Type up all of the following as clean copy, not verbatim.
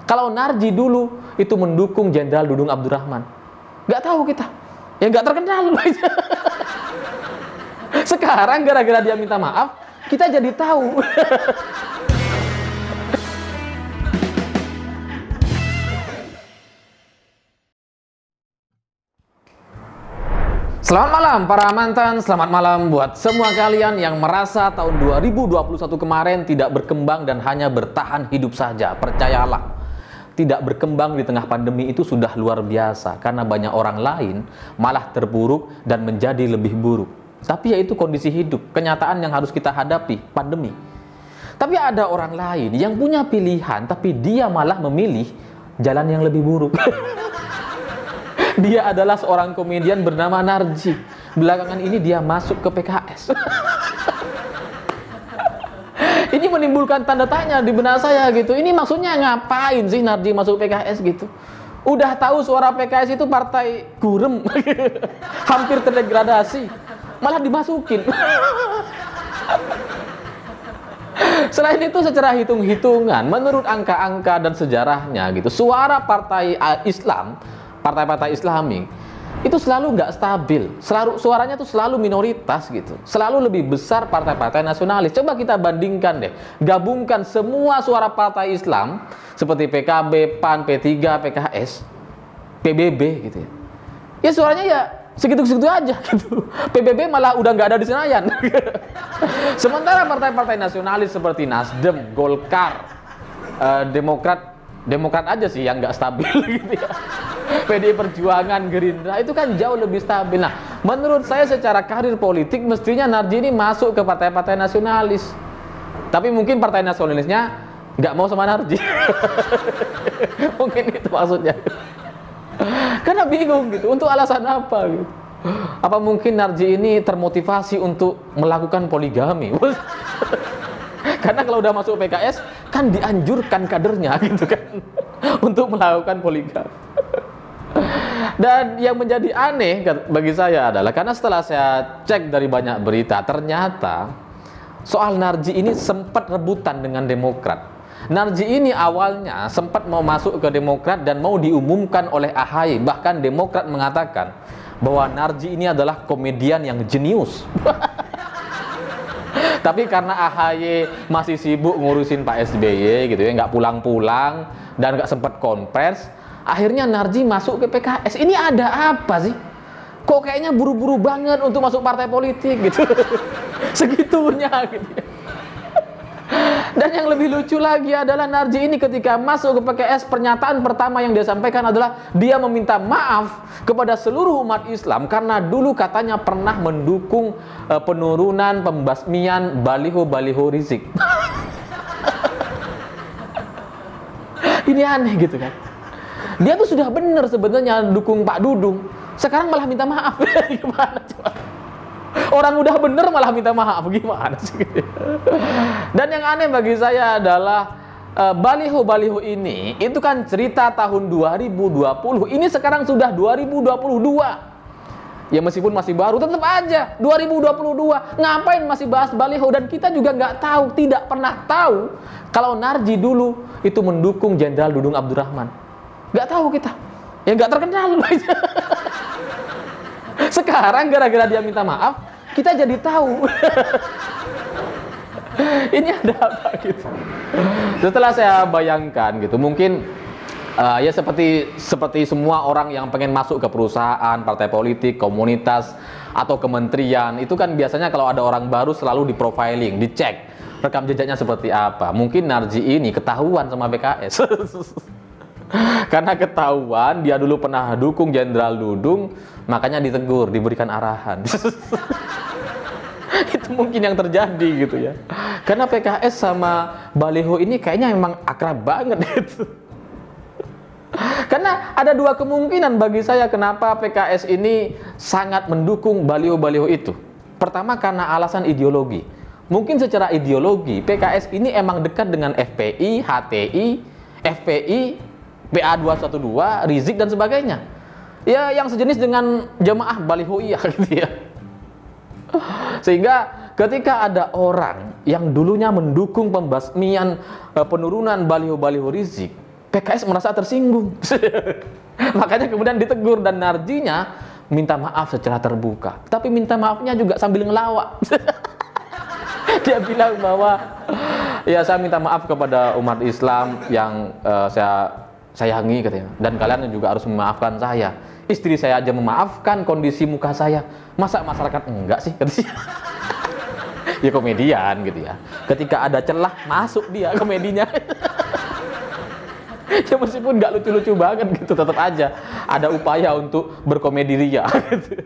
Kalau Narji dulu itu mendukung Jenderal Dudung Abdurrahman. Nggak tahu kita. Ya nggak terkenal. Sekarang gara-gara dia minta maaf, kita jadi tahu. Selamat malam para mantan, selamat malam buat semua kalian yang merasa tahun 2021 kemarin tidak berkembang dan hanya bertahan hidup saja. Percayalah, tidak berkembang di tengah pandemi itu sudah luar biasa, karena banyak orang lain malah terpuruk dan menjadi lebih buruk. Tapi ya itu kondisi hidup, kenyataan yang harus kita hadapi, pandemi. Tapi ada orang lain yang punya pilihan, tapi dia malah memilih jalan yang lebih buruk. Dia adalah seorang komedian bernama Narji. Belakangan ini dia masuk ke PKS. Ini menimbulkan tanda tanya di benak saya gitu. Ini maksudnya ngapain sih Narji masuk PKS gitu? Udah tahu suara PKS itu partai gurem. Hampir terdegradasi. Malah dimasukin. Selain itu secara hitung-hitungan, menurut angka-angka dan sejarahnya gitu, suara partai Islam, partai-partai Islami itu selalu nggak stabil, suaranya tuh selalu minoritas gitu, selalu lebih besar partai-partai nasionalis. Coba kita bandingkan deh, gabungkan semua suara partai Islam seperti PKB, PAN, P3, PKS, PBB gitu ya. Ya suaranya ya segitu-segitu aja gitu. PBB malah udah nggak ada di Senayan. Sementara partai-partai nasionalis seperti Nasdem, Golkar, Demokrat aja sih yang nggak stabil gitu ya. PDI Perjuangan, Gerindra itu kan jauh lebih stabil. Nah, menurut saya secara karir politik mestinya Narji ini masuk ke partai-partai nasionalis. Tapi mungkin partai nasionalisnya nggak mau sama Narji. Mungkin itu maksudnya. Karena bingung gitu, untuk alasan apa gitu. Apa mungkin Narji ini termotivasi untuk melakukan poligami? Karena kalau udah masuk PKS kan dianjurkan kadernya gitu kan untuk melakukan poligami. Dan yang menjadi aneh bagi saya adalah karena setelah saya cek dari banyak berita, ternyata soal Narji ini sempat rebutan dengan Demokrat. Narji ini awalnya sempat mau masuk ke Demokrat dan mau diumumkan oleh AHY. Bahkan Demokrat mengatakan bahwa Narji ini adalah komedian yang jenius. Tapi karena AHY masih sibuk ngurusin Pak SBY gitu ya, nggak pulang-pulang dan nggak sempat konvers, akhirnya Narji masuk ke PKS. Ini ada apa sih? Kok kayaknya buru-buru banget untuk masuk partai politik gitu. Segitunya gitu ya. Dan yang lebih lucu lagi adalah Narji ini ketika masuk ke PKS, pernyataan pertama yang dia sampaikan adalah dia meminta maaf kepada seluruh umat Islam karena dulu katanya pernah mendukung penurunan pembasmian baliho-baliho Rizik. Ini aneh gitu kan. Dia tuh sudah benar sebenarnya dukung Pak Dudung, sekarang malah minta maaf. Gimana coba? Orang udah bener malah minta maaf, gimana sih? Dan yang aneh bagi saya adalah baliho-baliho ini itu kan cerita tahun 2020. Ini sekarang sudah 2022. Ya meskipun masih baru, tetap aja 2022. Ngapain masih bahas baliho? Dan kita juga nggak tahu, tidak pernah tahu kalau Narji dulu itu mendukung Jenderal Dudung Abdurrahman. Nggak tahu kita. Ya nggak terkenal. Sekarang gara-gara dia minta maaf, kita jadi tahu. Ini ada apa gitu. Setelah saya bayangkan gitu, mungkin ya seperti semua orang yang pengen masuk ke perusahaan, partai politik, komunitas atau kementerian, itu kan biasanya kalau ada orang baru selalu di profiling, dicek rekam jejaknya seperti apa. Mungkin Narji ini ketahuan sama PKS. Karena ketahuan dia dulu pernah dukung Jenderal Dudung, makanya ditegur, diberikan arahan. Itu mungkin yang terjadi gitu ya. Karena PKS sama baliho ini kayaknya memang akrab banget gitu. Karena ada dua kemungkinan bagi saya kenapa PKS ini sangat mendukung baliho-baliho itu. Pertama karena alasan ideologi. Mungkin secara ideologi PKS ini emang dekat dengan FPI, HTI, FPI, PA212, Rizik dan sebagainya. Ya yang sejenis dengan jamaah balihoiyah gitu ya. Sehingga ketika ada orang yang dulunya mendukung pembasmian penurunan baliho-baliho Rizik, PKS merasa tersinggung. Makanya kemudian ditegur dan Narjinya minta maaf secara terbuka. Tapi minta maafnya juga sambil ngelawak. Dia bilang bahwa ya saya minta maaf kepada umat Islam yang saya sayangi katanya. Dan kalian juga harus memaafkan saya. Istri saya aja memaafkan kondisi muka saya. Masa masyarakat enggak sih? Ya komedian gitu ya. Ketika ada celah masuk dia komedinya. Ya meskipun nggak lucu-lucu banget gitu, tetap aja ada upaya untuk berkomedi ria gitu.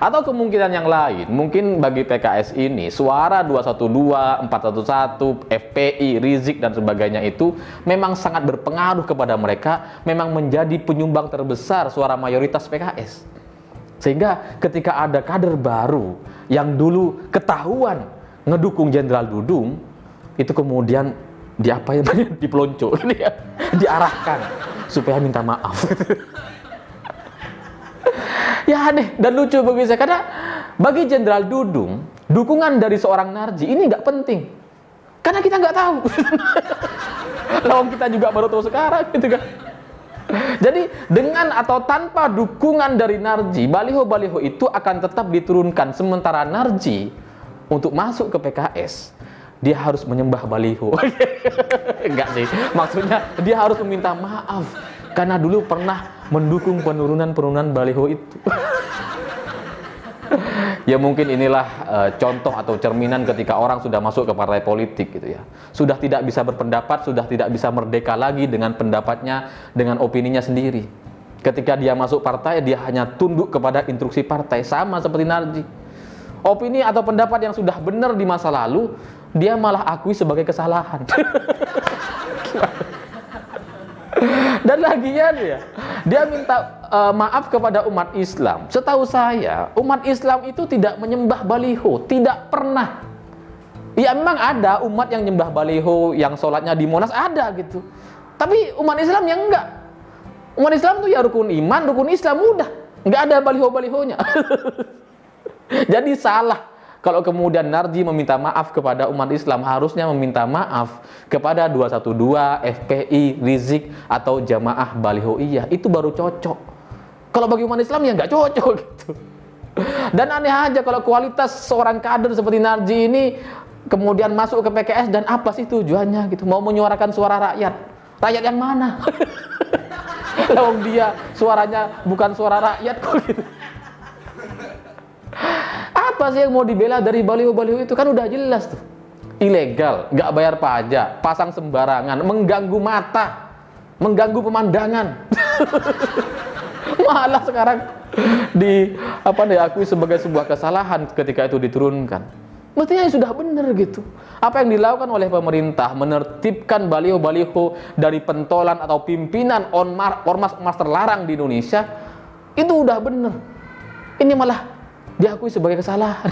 Atau kemungkinan yang lain, mungkin bagi PKS ini suara 212, 411, FPI, Rizik dan sebagainya itu memang sangat berpengaruh kepada mereka, memang menjadi penyumbang terbesar suara mayoritas PKS. Sehingga ketika ada kader baru yang dulu ketahuan ngedukung Jenderal Dudung, itu kemudian dipelonco, diarahkan supaya minta maaf. Ya aneh dan lucu bagi saya, karena bagi Jenderal Dudung, dukungan dari seorang Narji ini nggak penting, karena kita nggak tahu. Lawan kita juga baru tahu sekarang, gitu kan. Jadi dengan atau tanpa dukungan dari Narji, baliho-baliho itu akan tetap diturunkan. Sementara Narji untuk masuk ke PKS, dia harus menyembah baliho. Enggak sih, maksudnya dia harus meminta maaf karena dulu pernah mendukung penurunan baliho itu. Ya mungkin inilah contoh atau cerminan ketika orang sudah masuk ke partai politik gitu ya. Sudah tidak bisa berpendapat, sudah tidak bisa merdeka lagi dengan pendapatnya, dengan opininya sendiri. Ketika dia masuk partai, dia hanya tunduk kepada instruksi partai, sama seperti Narji. Opini atau pendapat yang sudah benar di masa lalu, dia malah akui sebagai kesalahan. Dan lagian ya, dia minta maaf kepada umat Islam. Setahu saya, umat Islam itu tidak menyembah baliho, tidak pernah. Ya memang ada umat yang nyembah baliho, yang sholatnya di Monas ada gitu. Tapi umat Islam yang enggak. Umat Islam tuh ya rukun iman, rukun Islam udah, enggak ada baliho-balihonya. Jadi salah kalau kemudian Narji meminta maaf kepada umat Islam, harusnya meminta maaf kepada 212, FPI, Rizik atau Jamaah Balihoiyah. Itu baru cocok. Kalau bagi umat Islam ya nggak cocok gitu. Dan aneh aja kalau kualitas seorang kader seperti Narji ini kemudian masuk ke PKS, dan apa sih tujuannya gitu? Mau menyuarakan suara rakyat. Rakyat yang mana? Lalu dia suaranya bukan suara rakyat kok gitu. Apa sih yang mau dibela dari baliho-baliho itu? Kan udah jelas tuh, ilegal, nggak bayar pajak, pasang sembarangan, mengganggu mata, mengganggu pemandangan. Malah sekarang diakui sebagai sebuah kesalahan ketika itu diturunkan. Mestinya sudah benar gitu. Apa yang dilakukan oleh pemerintah menertibkan baliho-baliho dari pentolan atau pimpinan ormas terlarang di Indonesia, itu udah benar. Ini malah diakui sebagai kesalahan.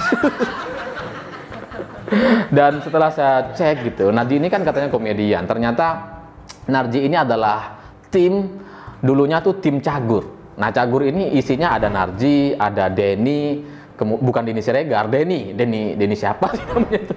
Dan setelah saya cek gitu, Narji ini kan katanya komedian. Ternyata Narji ini adalah dulunya tuh tim Cagur. Nah Cagur ini isinya ada Narji, ada Denny, bukan Denny Siregar, Denny siapa sih namanya itu?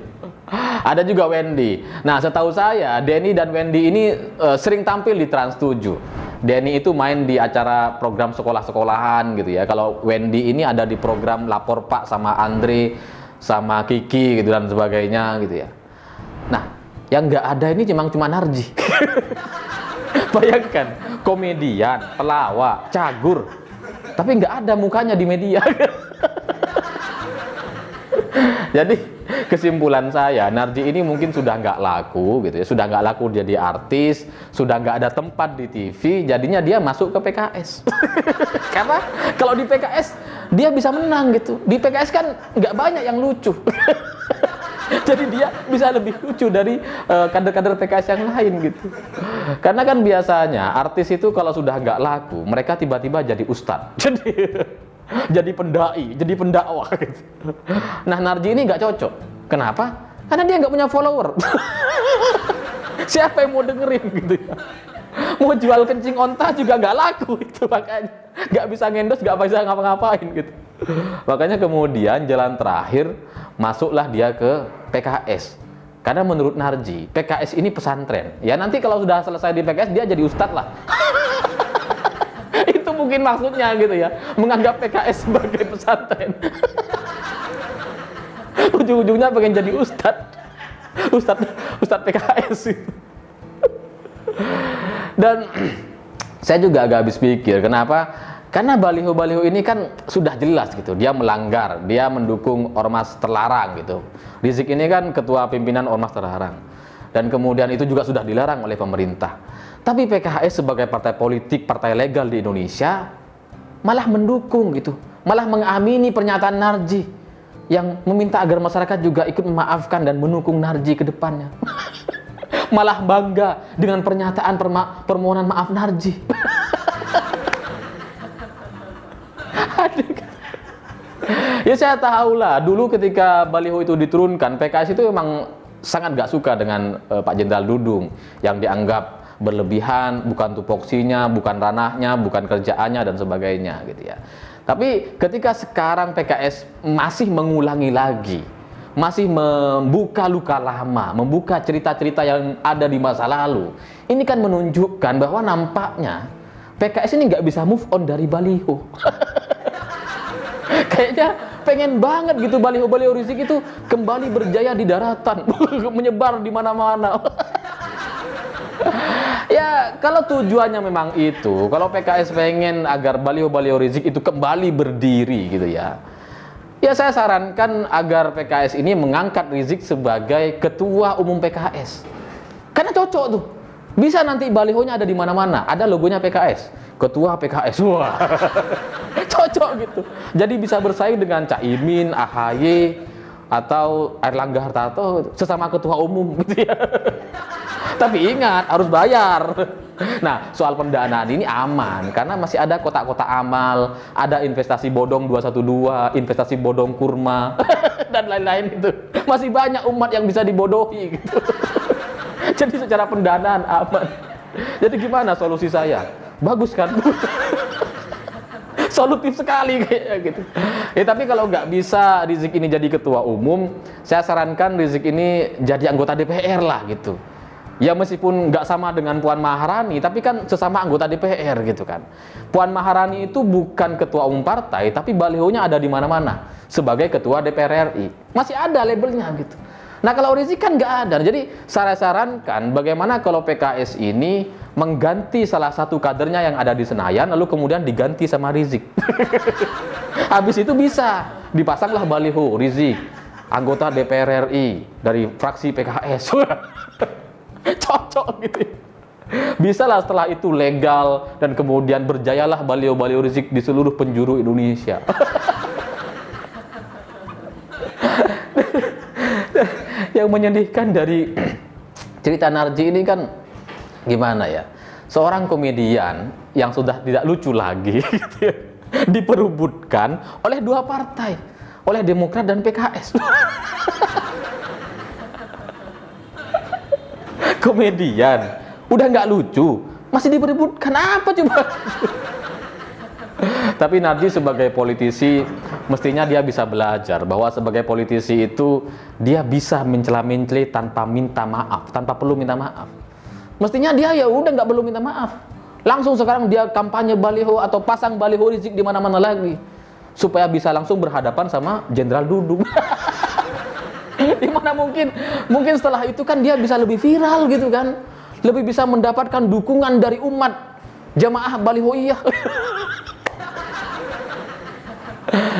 Ada juga Wendy. Nah setahu saya Denny dan Wendy ini sering tampil di Trans 7. Denny itu main di acara program sekolah-sekolahan gitu ya. Kalau Wendy ini ada di program Lapor Pak sama Andre, sama Kiki gitu dan sebagainya gitu ya. Nah, yang nggak ada ini cuma Narji. Bayangkan, komedian, pelawak, cagur, tapi nggak ada mukanya di media. Jadi kesimpulan saya, Narji ini mungkin sudah nggak laku gitu ya, sudah nggak laku jadi artis, sudah nggak ada tempat di TV, jadinya dia masuk ke PKS. Karena kalau di PKS dia bisa menang gitu, di PKS kan nggak banyak yang lucu. Jadi dia bisa lebih lucu dari kader-kader PKS yang lain gitu. Karena kan biasanya artis itu kalau sudah nggak laku, mereka tiba-tiba jadi ustadz. Jadi pendai, jadi pendakwah gitu. Nah Narji ini nggak cocok. Kenapa? Karena dia nggak punya follower. Siapa yang mau dengerin gitu ya? Mau jual kencing onta juga nggak laku itu, makanya nggak bisa ngendos, nggak bisa ngapa-ngapain gitu. Makanya kemudian jalan terakhir masuklah dia ke PKS. Karena menurut Narji, PKS ini pesantren. Ya nanti kalau sudah selesai di PKS, dia jadi ustadz lah. Itu mungkin maksudnya gitu ya. Menganggap PKS sebagai pesantren. Ujung-ujungnya pengen jadi ustadz. Ustadz PKS gitu. Dan saya juga agak habis pikir, kenapa? Karena baliho-baliho ini kan sudah jelas gitu, dia melanggar, dia mendukung ormas terlarang gitu. Rizik ini kan ketua pimpinan ormas terlarang. Dan kemudian itu juga sudah dilarang oleh pemerintah. Tapi PKS sebagai partai politik, partai legal di Indonesia, malah mendukung gitu. Malah mengamini pernyataan Narji yang meminta agar masyarakat juga ikut memaafkan dan mendukung Narji ke depannya. Malah bangga dengan pernyataan permohonan maaf Narji. Ya saya tahu lah, dulu ketika baliho itu diturunkan, PKS itu memang sangat gak suka dengan Pak Jenderal Dudung yang dianggap berlebihan, bukan tupoksinya, bukan ranahnya, bukan kerjaannya dan sebagainya gitu ya. Tapi ketika sekarang PKS masih mengulangi lagi, masih membuka luka lama, membuka cerita-cerita yang ada di masa lalu, ini kan menunjukkan bahwa nampaknya PKS ini nggak bisa move on dari baliho. Kayaknya pengen banget gitu baliho-baliho Rizik itu kembali berjaya di daratan, menyebar di mana-mana. Ya kalau tujuannya memang itu, kalau PKS pengen agar baliho-baliho Rizik itu kembali berdiri gitu ya, ya saya sarankan agar PKS ini mengangkat Rizik sebagai ketua umum PKS. Karena cocok tuh. Bisa nanti balihonya ada di mana-mana, ada logonya PKS, ketua PKS. Wah. Cocok gitu. Jadi bisa bersaing dengan Caimin, AHY atau Airlangga Hartarto sesama ketua umum gitu ya. Tapi ingat harus bayar. Nah, soal pendanaan ini aman karena masih ada kotak-kotak amal, ada investasi bodong 212, investasi bodong kurma dan lain-lain itu. Masih banyak umat yang bisa dibodohi gitu. Jadi secara pendanaan aman. Jadi gimana solusi saya? Bagus kan? Solutif sekali kayak gitu. Ya tapi kalau nggak bisa Rizik ini jadi ketua umum, saya sarankan Rizik ini jadi anggota DPR lah gitu. Ya meskipun nggak sama dengan Puan Maharani, tapi kan sesama anggota DPR gitu kan. Puan Maharani itu bukan ketua umum partai, tapi balihonya ada di mana-mana sebagai ketua DPR RI. Masih ada labelnya gitu. Nah kalau Rizik kan nggak ada. Jadi saya sarankan bagaimana kalau PKS ini mengganti salah satu kadernya yang ada di Senayan, lalu kemudian diganti sama Rizik. Habis itu bisa dipasanglah baliho Rizik, anggota DPR RI dari fraksi PKS. Cocok gitu. Bisa lah setelah itu legal dan kemudian berjayalah baliho-baliho Rizik di seluruh penjuru Indonesia. Yang menyedihkan dari cerita Narji ini kan gimana ya, seorang komedian yang sudah tidak lucu lagi gitu ya, diperebutkan oleh dua partai, oleh Demokrat dan PKS. Komedian udah nggak lucu masih diperebutkan, apa coba? Tapi Narji sebagai politisi mestinya dia bisa belajar bahwa sebagai politisi itu dia bisa mencela-mencela tanpa minta maaf, tanpa perlu minta maaf. Mestinya dia ya udah nggak perlu minta maaf. Langsung sekarang dia kampanye baliho atau pasang baliho Rizik di mana-mana lagi supaya bisa langsung berhadapan sama Jenderal Dudung. Dimana mungkin setelah itu kan dia bisa lebih viral gitu kan, lebih bisa mendapatkan dukungan dari umat jamaah balihoiyah.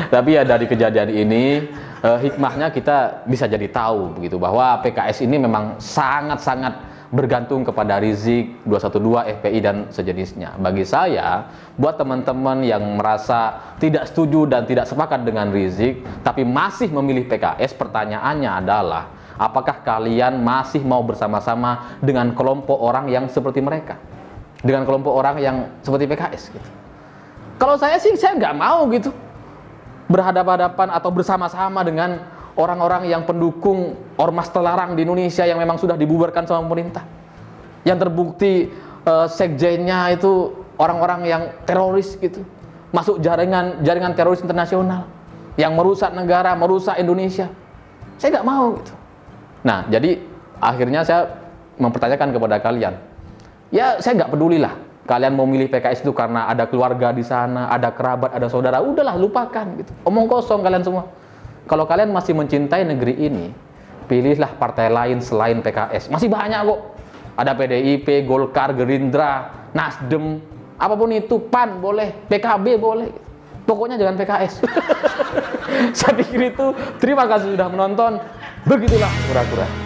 Tapi ya dari kejadian ini hikmahnya kita bisa jadi tahu begitu bahwa PKS ini memang sangat-sangat bergantung kepada Rizik, 212, FPI dan sejenisnya. Bagi saya, buat teman-teman yang merasa tidak setuju dan tidak sepakat dengan Rizik tapi masih memilih PKS, pertanyaannya adalah apakah kalian masih mau bersama-sama dengan kelompok orang yang seperti mereka, dengan kelompok orang yang seperti PKS gitu. Kalau saya sih saya nggak mau gitu berhadapan-hadapan atau bersama-sama dengan orang-orang yang pendukung ormas terlarang di Indonesia yang memang sudah dibubarkan sama pemerintah, yang terbukti sekjennya itu orang-orang yang teroris gitu, masuk jaringan teroris internasional yang merusak negara, merusak Indonesia. Saya nggak mau gitu. Nah, jadi Akhirnya saya mempertanyakan kepada kalian, ya saya nggak peduli lah. Kalian mau milih PKS itu karena ada keluarga di sana, ada kerabat, ada saudara, udahlah lupakan gitu. Omong kosong kalian semua. Kalau kalian masih mencintai negeri ini, pilihlah partai lain selain PKS. Masih banyak kok. Ada PDIP, Golkar, Gerindra, Nasdem, apapun itu, PAN boleh, PKB boleh. Pokoknya jangan PKS. Saya pikir itu. Terima kasih sudah menonton. Begitulah kura-kura.